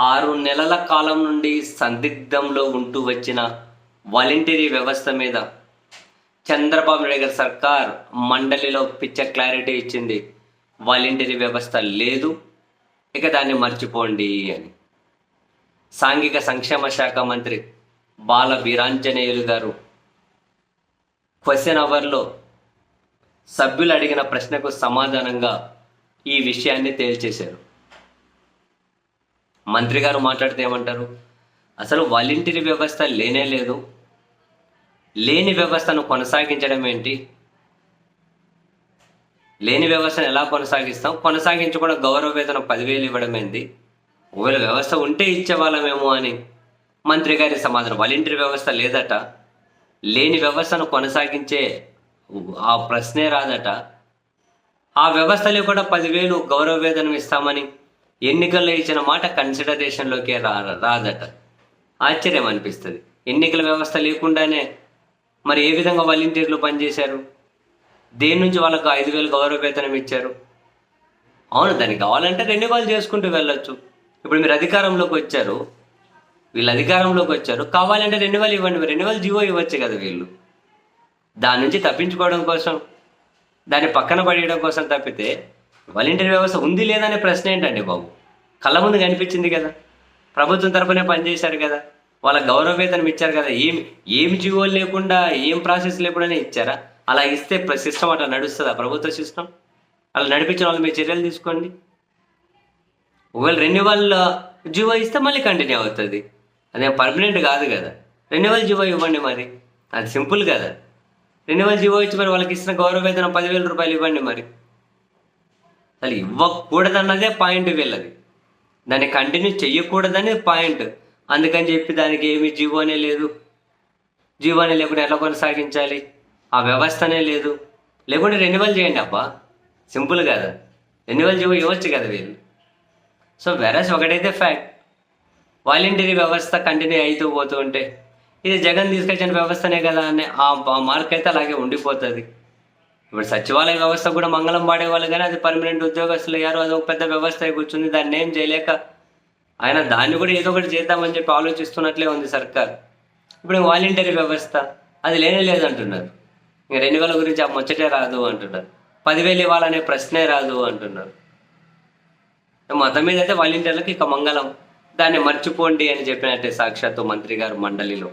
6 నెలల కాలం నుండి సందిగ్ధంలో ఉంటూ వచ్చిన వాలంటరీ వ్యవస్థ మీద చంద్రబాబు నాయుడు గారి సర్కార్ మండలిలో పిచ్చ క్లారిటీ ఇచ్చింది. వాలంటరీ వ్యవస్థ లేదు, ఇక దాన్ని మర్చిపోండి అని. సాంఘిక సంక్షేమ శాఖ మంత్రి బాల వీరాంజనేయులు గారు క్వశ్చన్ అవర్లో సభ్యులు అడిగిన ప్రశ్నకు సమాధానంగా ఈ విషయాన్ని తేల్చేశారు. మంత్రి గారు మాట్లాడితే ఏమంటారు, అసలు వాలంటరీ వ్యవస్థ లేనే లేదు, లేని వ్యవస్థను కొనసాగించడం ఏంటి, లేని వ్యవస్థను ఎలా కొనసాగిస్తాం, కొనసాగించకుండా గౌరవ వేతనం 10,000 ఇవ్వడం ఏంటి, ఒకవేళ వ్యవస్థ ఉంటే ఇచ్చేవాళ్ళమేమో అని మంత్రి గారి సమాధానం. వాలంటరీ వ్యవస్థ లేదట, లేని వ్యవస్థను కొనసాగించే ఆ ప్రశ్నే రాదట, ఆ వ్యవస్థలో కూడా 10,000 గౌరవ వేతనం ఇస్తామని ఎన్నికల్లో ఇచ్చిన మాట కన్సిడరేషన్లోకే రాదట. ఆశ్చర్యం అనిపిస్తుంది. ఎన్నికల వ్యవస్థ లేకుండానే మరి ఏ విధంగా వాలంటీర్లు పనిచేశారు, దేని నుంచి వాళ్ళకు 5,000 గౌరవ వేతనం ఇచ్చారు? అవును, దానికి కావాలంటే రెన్యువల్ చేసుకుంటూ వెళ్ళొచ్చు. ఇప్పుడు మీరు అధికారంలోకి వచ్చారు, వీళ్ళు అధికారంలోకి వచ్చారు, కావాలంటే రెన్యువల్ ఇవ్వండి, రెన్యువల్ జీవో ఇవ్వచ్చు కదా. వీళ్ళు దాని నుంచి తప్పించుకోవడం కోసం, దాన్ని పక్కన పడేయడం కోసం తప్పితే వాలంటరీ వ్యవస్థ ఉంది లేదనే ప్రశ్న ఏంటండి బాబు? కళ్ళ ముందు కనిపించింది కదా, ప్రభుత్వం తరపునే పనిచేశారు కదా, వాళ్ళ గౌరవ వేతనం ఇచ్చారు కదా. ఏమి జీవోలు లేకుండా, ఏం ప్రాసెస్ లేకుండానే ఇచ్చారా? అలా ఇస్తే సిస్టమ్ అట్లా నడుస్తుందా? ప్రభుత్వ సిస్టమ్ అలా నడిపించిన వాళ్ళు మీరు చర్యలు తీసుకోండి. ఒకవేళ రెన్యువల్ జీవో ఇస్తే మళ్ళీ కంటిన్యూ అవుతుంది, అదే పర్మనెంట్ కాదు కదా. రెన్యువల్ జీవో ఇవ్వండి, మరి అది సింపుల్ కదా. రెన్యువల్ జీవో ఇచ్చి మరి వాళ్ళకి ఇస్తున్న గౌరవ వేతనం 10,000 రూపాయలు ఇవ్వండి. మరి అసలు ఇవ్వకూడదన్నదే పాయింట్ వీళ్ళది, దాన్ని కంటిన్యూ చెయ్యకూడదనే పాయింట్. అందుకని చెప్పి దానికి ఏమి జీవోనే లేదు, జీవోనే లేకుండా ఎట్లా కొనసాగించాలి, ఆ వ్యవస్థనే లేదు, లేకుంటే రెన్యువల్ చేయండి అబ్బా, సింపుల్ కదా. రెన్యువల్ జీవో ఇవ్వచ్చు కదా వీళ్ళు. సో వెరస్ ఒకటైతే ఫ్యాక్ట్, వాలంటరీ వ్యవస్థ కంటిన్యూ అవుతూ పోతూ ఉంటే ఇది జగన్ తీసుకొచ్చిన వ్యవస్థనే కదా అని ఆ మార్క్ అయితే అలాగే ఉండిపోతుంది. ఇప్పుడు సచివాలయ వ్యవస్థ కూడా మంగళం పాడేవాళ్ళు, కానీ అది పర్మనెంట్ ఉద్యోగస్తులు అయ్యారు, అది ఒక పెద్ద వ్యవస్థ కూర్చుంది, దాన్ని ఏం చేయలేక ఆయన దాన్ని కూడా ఏదో ఒకటి చేద్దామని చెప్పి ఆలోచిస్తున్నట్లే ఉంది సర్కార్. ఇప్పుడు వాలంటరీ వ్యవస్థ అది లేనే లేదంటున్నారు, ఇంకా రెన్యువల్ గురించి ఆ ముచ్చటే రాదు అంటున్నారు, 10,000 ఇవ్వాలనే ప్రశ్నే రాదు అంటున్నారు. మొత్తం మీద అయితే వాలంటీర్లకు ఇక మంగళం, దాన్ని మర్చిపోండి అని చెప్పినట్టే సాక్షాత్తు మంత్రి గారు మండలిలో.